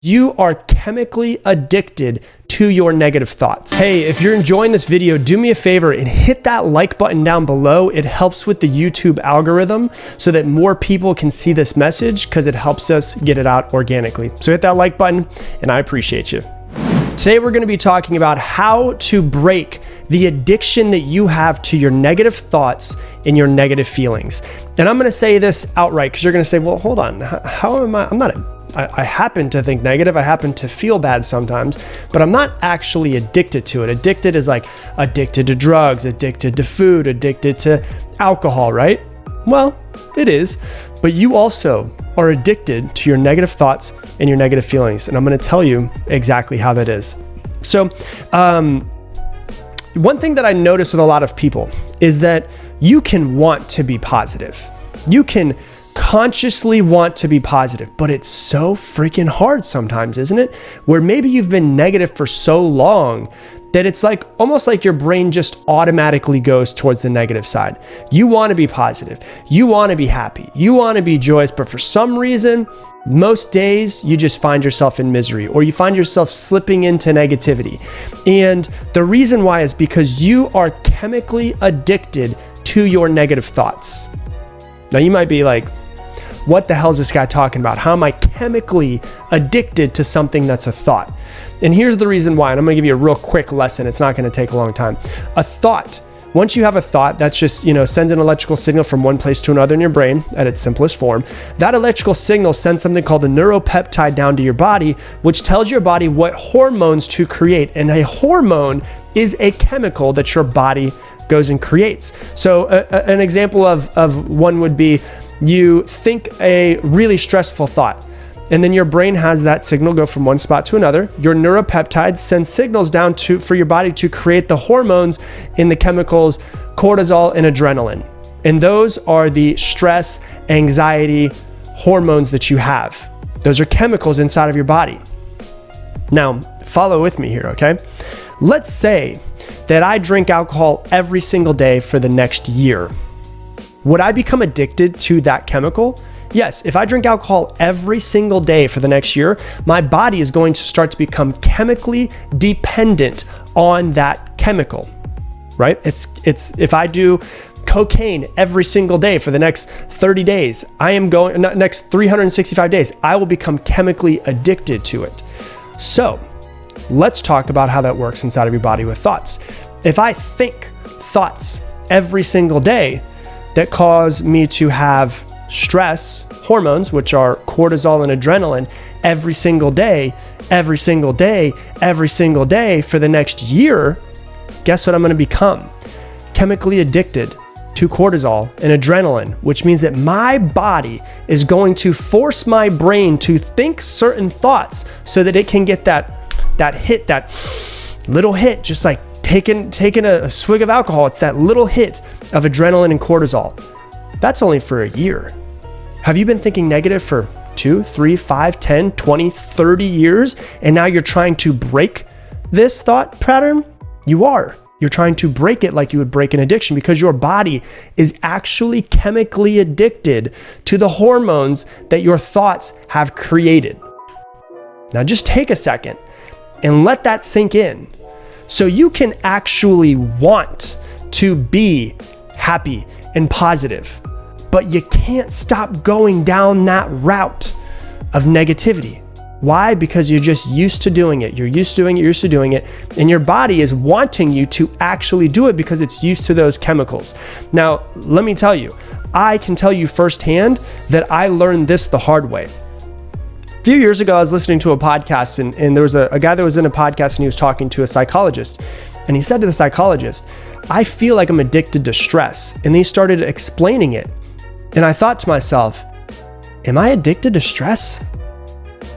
You are chemically addicted to your negative thoughts. Hey, if you're enjoying this video, do me a favor and hit that like button down below. It helps with the YouTube algorithm so that more people can see this message because it helps us get it out organically. So hit that like button and I appreciate you. Today, we're going to be talking about how to break the addiction that you have to your negative thoughts and your negative feelings. And I'm going to say this outright because you're going to say, well, hold on, how am I happen to think negative. I happen to feel bad sometimes, but I'm not actually addicted to it. Addicted is like addicted to drugs, addicted to food, addicted to alcohol, right? Well, it is, but you also are addicted to your negative thoughts and your negative feelings. And I'm going to tell you exactly how that is. So, one thing that I notice with a lot of people is that you can want to be positive. You can consciously want to be positive, but it's so freaking hard sometimes, isn't it? Where maybe you've been negative for so long that it's like almost like your brain just automatically goes towards the negative side. You want to be positive, you want to be happy, you want to be joyous, but for some reason, most days you just find yourself in misery or you find yourself slipping into negativity. And the reason why is because you are chemically addicted to your negative thoughts. Now you might be like, what the hell is this guy talking about? How am I chemically addicted to something that's a thought? And here's the reason why, and I'm gonna give you a real quick lesson. It's not gonna take a long time. A thought, once you have a thought, that's just, sends an electrical signal from one place to another in your brain at its simplest form. That electrical signal sends something called a neuropeptide down to your body, which tells your body what hormones to create. And a hormone is a chemical that your body goes and creates. So an example of one would be, you think a really stressful thought, and then your brain has that signal go from one spot to another. Your neuropeptides send signals down for your body to create the hormones in the chemicals cortisol and adrenaline. And those are the stress, anxiety hormones that you have. Those are chemicals inside of your body. Now, follow with me here, okay? Let's say that I drink alcohol every single day for the next year. Would I become addicted to that chemical? Yes, if I drink alcohol every single day for the next year, my body is going to start to become chemically dependent on that chemical, right? It's if I do cocaine every single day for the next 30 days, next 365 days, I will become chemically addicted to it. So let's talk about how that works inside of your body with thoughts. If I think thoughts every single day that cause me to have stress hormones, which are cortisol and adrenaline, every single day for the next year, guess what I'm going to become? Chemically addicted to cortisol and adrenaline, which means that my body is going to force my brain to think certain thoughts so that it can get that hit, that little hit, just like taking a swig of alcohol. It's that little hit of adrenaline and cortisol. That's only for a year. Have you been thinking negative for 2, 3, 5, 10, 20, 30 years, and now you're trying to break this thought pattern? You are. You're trying to break it like you would break an addiction because your body is actually chemically addicted to the hormones that your thoughts have created. Now just take a second and let that sink in. So you can actually want to be happy and positive, but you can't stop going down that route of negativity. Why? Because you're just used to doing it. You're used to doing it, and your body is wanting you to actually do it because it's used to those chemicals. Now, let me tell you, I can tell you firsthand that I learned this the hard way. A few years ago, I was listening to a podcast, and there was a guy that was in a podcast, and he was talking to a psychologist. And he said to the psychologist, I feel like I'm addicted to stress. And he started explaining it. And I thought to myself, am I addicted to stress?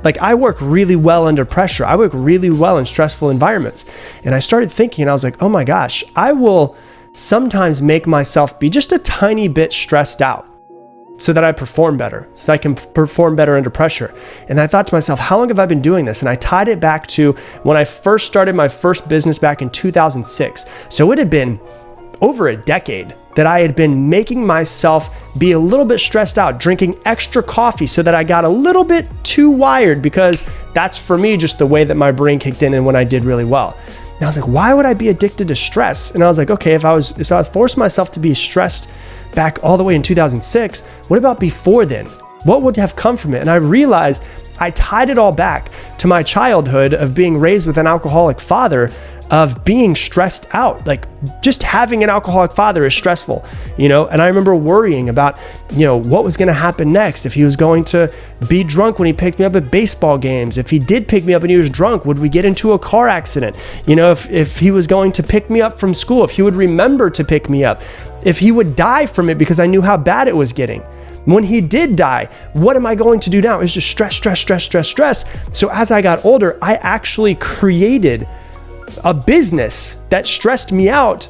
Like, I work really well under pressure. I work really well in stressful environments. And I started thinking, and I was like, oh my gosh, I will sometimes make myself be just a tiny bit stressed out so that I perform better, so that I can perform better under pressure. And I thought to myself, how long have I been doing this? And I tied it back to when I first started my first business back in 2006. So it had been over a decade that I had been making myself be a little bit stressed out, drinking extra coffee so that I got a little bit too wired, because that's for me just the way that my brain kicked in and when I did really well. And I was like, why would I be addicted to stress? And I was like, okay, if I forced myself to be stressed back all the way in 2006, what about before then? What would have come from it? And I realized I tied it all back to my childhood of being raised with an alcoholic father, of being stressed out. Like, just having an alcoholic father is stressful, and I remember worrying about, what was going to happen next. If he was going to be drunk when he picked me up at baseball games, if he did pick me up and he was drunk, would we get into a car accident? If he was going to pick me up from school, if he would remember to pick me up, if he would die from it, because I knew how bad it was getting. When he did die, what am I going to do now? It's just stress, stress, stress, stress, stress. So as I got older, I actually created a business that stressed me out,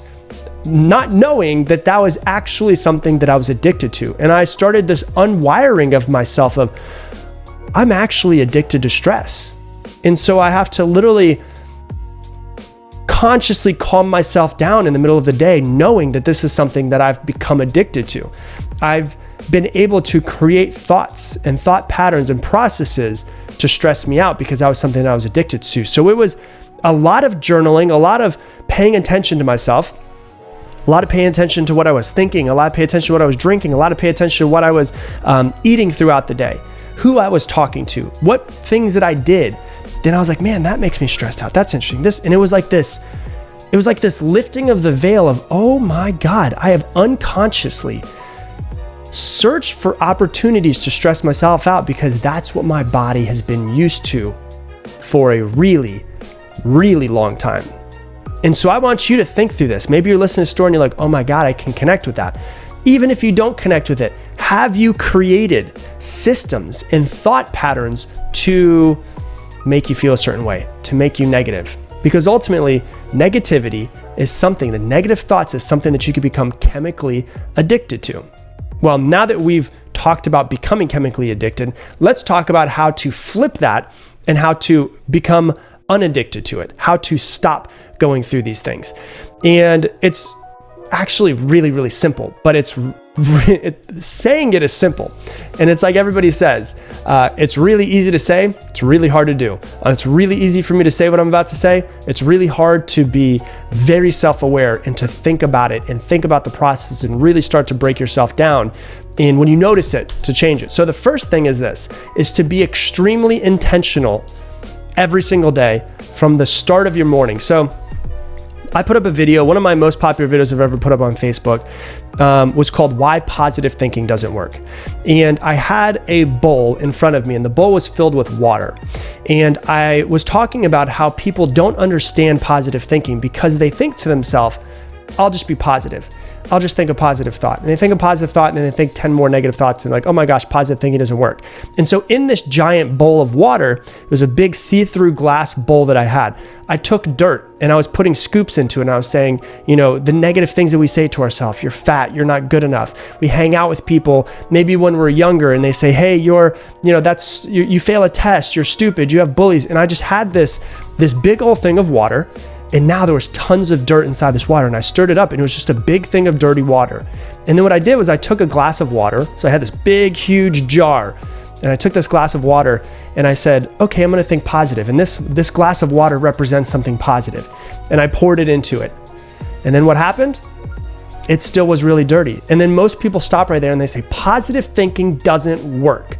not knowing that that was actually something that I was addicted to. And I started this unwiring of myself of, I'm actually addicted to stress. And so I have to literally consciously calm myself down in the middle of the day, knowing that this is something that I've become addicted to. I've been able to create thoughts and thought patterns and processes to stress me out because that was something that I was addicted to. So it was a lot of journaling, a lot of paying attention to myself, a lot of paying attention to what I was thinking, a lot of paying attention to what I was drinking, a lot of paying attention to what I was eating throughout the day, who I was talking to, what things that I did. Then I was like, man, that makes me stressed out. That's interesting. And it was like this lifting of the veil of, oh my God, I have unconsciously searched for opportunities to stress myself out because that's what my body has been used to for a really, really long time. And so I want you to think through this. Maybe you're listening to a story and you're like, oh my God, I can connect with that. Even if you don't connect with it, have you created systems and thought patterns to make you feel a certain way, to make you negative? Because ultimately, negativity is something, the negative thoughts is something that you could become chemically addicted to. Well, now that we've talked about becoming chemically addicted, let's talk about how to flip that and how to become unaddicted to it, how to stop going through these things. And it's actually really, really simple, but saying it is simple. And it's like everybody says, it's really easy to say, it's really hard to do. It's really easy for me to say what I'm about to say. It's really hard to be very self-aware and to think about it and think about the process and really start to break yourself down. And when you notice it, to change it. So the first thing is to be extremely intentional every single day from the start of your morning. So I put up a video, one of my most popular videos I've ever put up on Facebook was called Why Positive Thinking Doesn't Work. And I had a bowl in front of me and the bowl was filled with water. And I was talking about how people don't understand positive thinking because they think to themselves, I'll just be positive. I'll just think a positive thought. And they think a positive thought and then they think 10 more negative thoughts and like, oh my gosh, positive thinking doesn't work. And so in this giant bowl of water, it was a big see-through glass bowl that I had. I took dirt and I was putting scoops into it and I was saying, the negative things that we say to ourselves, you're fat, you're not good enough. We hang out with people, maybe when we're younger and they say, hey, you fail a test, you're stupid, you have bullies. And I just had this big old thing of water. And now there was tons of dirt inside this water and I stirred it up and it was just a big thing of dirty water. And then what I did was I took a glass of water. So I had this big, huge jar and I took this glass of water and I said, okay, I'm going to think positive. And this glass of water represents something positive. And I poured it into it. And then what happened? It still was really dirty. And then most people stop right there and they say, positive thinking doesn't work.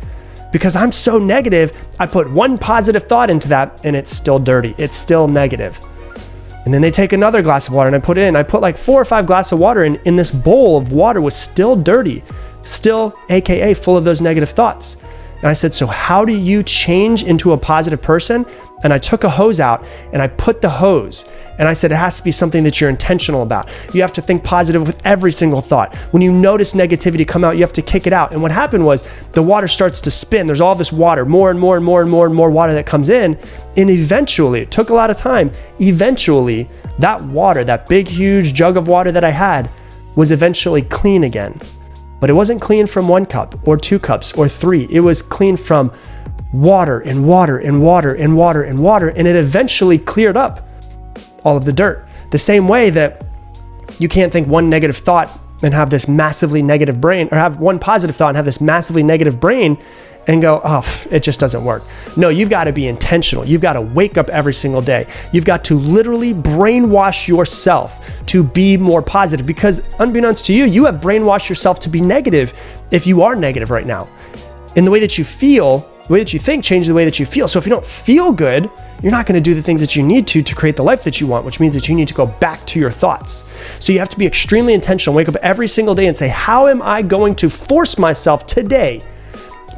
Because I'm so negative, I put one positive thought into that and it's still dirty. It's still negative. And then they take another glass of water and I put it in. I put like 4 or 5 glasses of water in this bowl of water was still dirty, still AKA full of those negative thoughts. And I said, so how do you change into a positive person? And I took a hose out and I put the hose and I said, it has to be something that you're intentional about. You have to think positive with every single thought. When you notice negativity come out, you have to kick it out. And what happened was the water starts to spin. There's all this water, more and more and more and more and more water that comes in. And eventually, it took a lot of time. Eventually, that water, that big, huge jug of water that I had was eventually clean again. But it wasn't clean from 1 cup or 2 cups or 3. It was clean from water and water and water and water and water. And it eventually cleared up all of the dirt. The same way that You can't think one negative thought and have this massively negative brain, or have one positive thought and have this massively negative brain and go, oh, it just doesn't work. No, you've got to be intentional. You've got to wake up every single day. You've got to literally brainwash yourself to be more positive, because unbeknownst to you, you have brainwashed yourself to be negative if you are negative right now. And the way that you feel, the way that you think changes the way that you feel. So if you don't feel good, you're not going to do the things that you need to create the life that you want, which means that you need to go back to your thoughts. So you have to be extremely intentional. Wake up every single day and say, how am I going to force myself today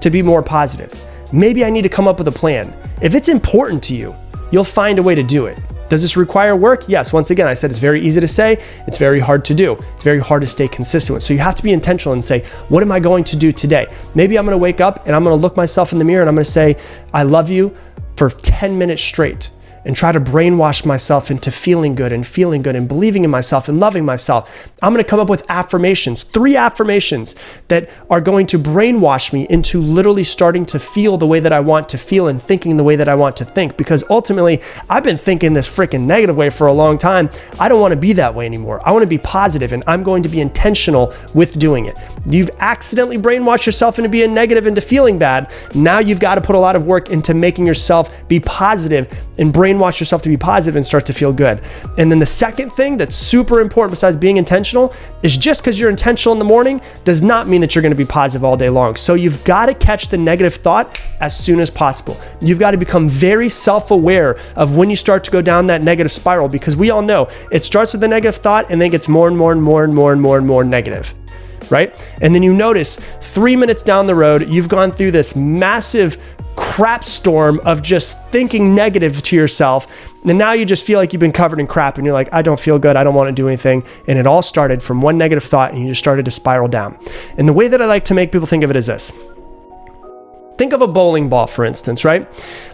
to be more positive? Maybe I need to come up with a plan. If it's important to you, you'll find a way to do it. Does this require work? Yes. Once again, I said it's very easy to say, it's very hard to do. It's very hard to stay consistent with. So you have to be intentional and say, what am I going to do today? Maybe I'm going to wake up and I'm going to look myself in the mirror and I'm going to say, I love you for 10 minutes straight, and try to brainwash myself into feeling good and believing in myself and loving myself. I'm going to come up with affirmations, 3 affirmations that are going to brainwash me into literally starting to feel the way that I want to feel and thinking the way that I want to think. Because ultimately, I've been thinking this freaking negative way for a long time. I don't want to be that way anymore. I want to be positive, and I'm going to be intentional with doing it. You've accidentally brainwashed yourself into being negative, into feeling bad. Now you've got to put a lot of work into making yourself be positive and brainwash yourself to be positive and start to feel good. And then the second thing that's super important besides being intentional is, just because you're intentional in the morning does not mean that you're going to be positive all day long. So you've got to catch the negative thought as soon as possible. You've got to become very self-aware of when you start to go down that negative spiral, because we all know it starts with a negative thought and then gets more and more negative. Right? And then you notice 3 minutes down the road, you've gone through this massive crap storm of just thinking negative to yourself. And now you just feel like you've been covered in crap and you're like, I don't feel good. I don't want to do anything. And it all started from one negative thought and you just started to spiral down. And the way that I like to make people think of it is this. Think of a bowling ball, for instance, right?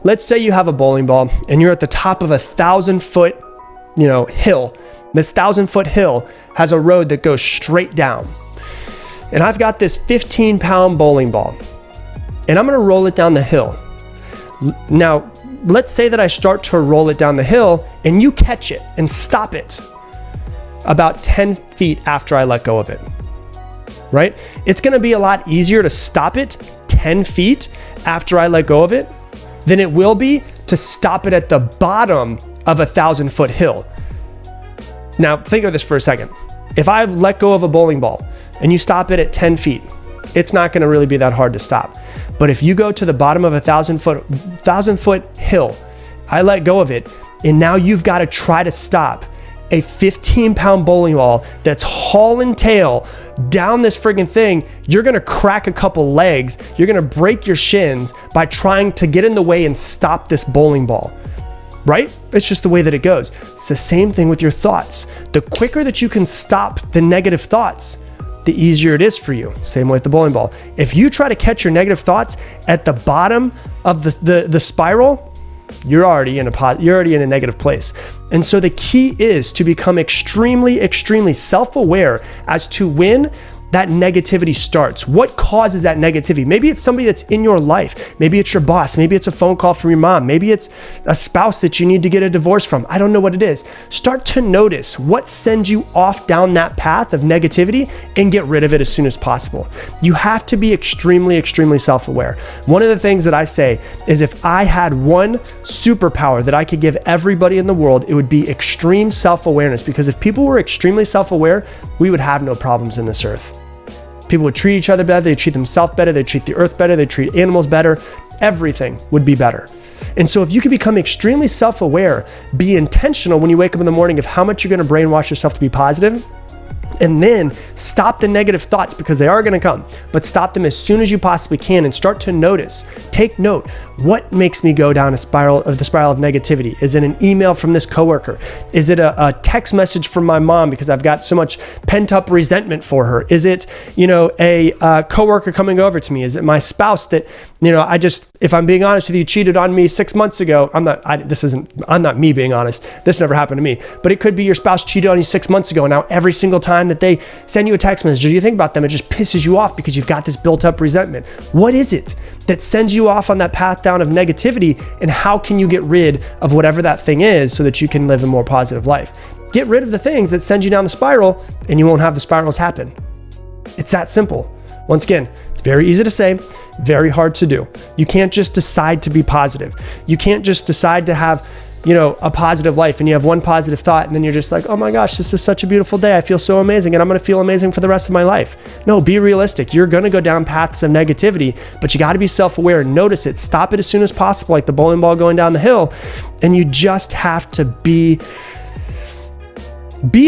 Let's say you have a bowling ball and you're at the top of a 1,000-foot, hill. This 1,000-foot hill has a road that goes straight down. And I've got this 15-pound bowling ball, and I'm going to roll it down the hill. Now, let's say that I start to roll it down the hill, and you catch it and stop it about 10 feet after I let go of it, right? It's going to be a lot easier to stop it 10 feet after I let go of it than it will be to stop it at the bottom of a 1,000-foot hill. Now, think of this for a second. If I let go of a bowling ball and you stop it at 10 feet, it's not going to really be that hard to stop. But if you go to the bottom of a 1,000-foot hill, I let go of it, and now you've got to try to stop a 15-pound bowling ball that's hauling tail down this friggin' thing. You're going to crack a couple legs. You're going to break your shins by trying to get in the way and stop this bowling ball. Right? It's just the way that it goes. It's the same thing with your thoughts. The quicker that you can stop the negative thoughts, the easier it is for you. Same way with the bowling ball. If you try to catch your negative thoughts at the bottom of the spiral, you're already in a negative place. And so the key is to become extremely self-aware as to when that negativity starts. What causes that negativity? Maybe it's somebody that's in your life. Maybe it's your boss. Maybe it's a phone call from your mom. Maybe it's a spouse that you need to get a divorce from. I don't know what it is. Start to notice what sends you off down that path of negativity and get rid of it as soon as possible. You have to be extremely self-aware. One of the things that I say is, if I had one superpower that I could give everybody in the world, it would be extreme self-awareness. Because if people were extremely self-aware, we would have no problems in this earth. People would treat each other better, they'd treat themselves better, they'd treat the earth better, they'd treat animals better. Everything would be better. And so if you could become extremely self-aware, be intentional when you wake up in the morning of how much you're going to brainwash yourself to be positive, and then stop the negative thoughts, because they are going to come, but stop them as soon as you possibly can and start to notice. Take note. What makes me go down the spiral of negativity? Is it an email from this coworker? Is it a text message from my mom because I've got so much pent up resentment for her? Is it, a coworker coming over to me? Is it my spouse that, if I'm being honest with you, cheated on me 6 months ago? I'm not me being honest. This never happened to me, but it could be your spouse cheated on you 6 months ago. And now every single time that they send you a text message or you think about them, it just pisses you off because you've got this built up resentment. What is it that sends you off on that path down of negativity, and how can you get rid of whatever that thing is so that you can live a more positive life? Get rid of the things that send you down the spiral, and you won't have the spirals happen. It's that simple. Once again, it's very easy to say, very hard to do. You can't just decide to be positive. You can't just decide to have, a positive life, and you have one positive thought and then you're just like, oh my gosh, this is such a beautiful day. I feel so amazing and I'm going to feel amazing for the rest of my life. No, be realistic. You're going to go down paths of negativity, but you got to be self-aware and notice it. Stop it as soon as possible, like the bowling ball going down the hill. And you just have to be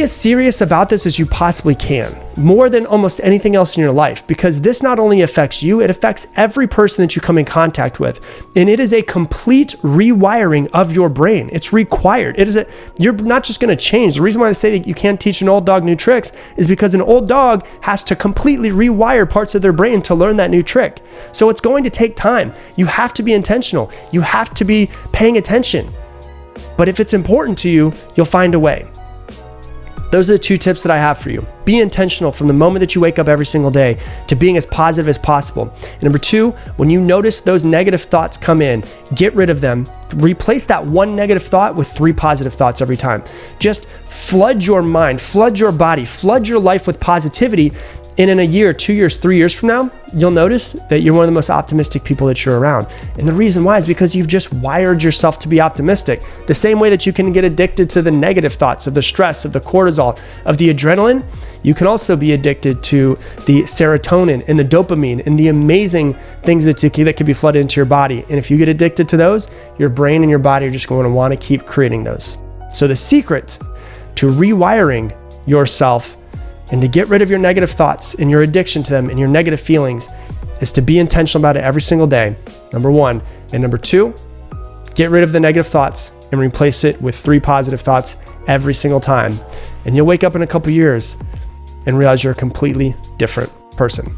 as serious about this as you possibly can, more than almost anything else in your life, because this not only affects you, it affects every person that you come in contact with. And it is a complete rewiring of your brain. It's required. You're not just going to change. The reason why I say that you can't teach an old dog new tricks is because an old dog has to completely rewire parts of their brain to learn that new trick. So it's going to take time. You have to be intentional. You have to be paying attention. But if it's important to you, you'll find a way. Those are the 2 tips that I have for you. Be intentional from the moment that you wake up every single day to being as positive as possible. And number 2, when you notice those negative thoughts come in, get rid of them. Replace that one negative thought with 3 positive thoughts every time. Just flood your mind, flood your body, flood your life with positivity. And in a year, 2 years, 3 years from now, you'll notice that you're one of the most optimistic people that you're around. And the reason why is because you've just wired yourself to be optimistic. The same way that you can get addicted to the negative thoughts of the stress, of the cortisol, of the adrenaline, you can also be addicted to the serotonin and the dopamine and the amazing things that can be flooded into your body. And if you get addicted to those, your brain and your body are just going to want to keep creating those. So the secret to rewiring yourself and to get rid of your negative thoughts and your addiction to them and your negative feelings is to be intentional about it every single day, number 1. And number 2, get rid of the negative thoughts and replace it with 3 positive thoughts every single time. And you'll wake up in a couple years and realize you're a completely different person.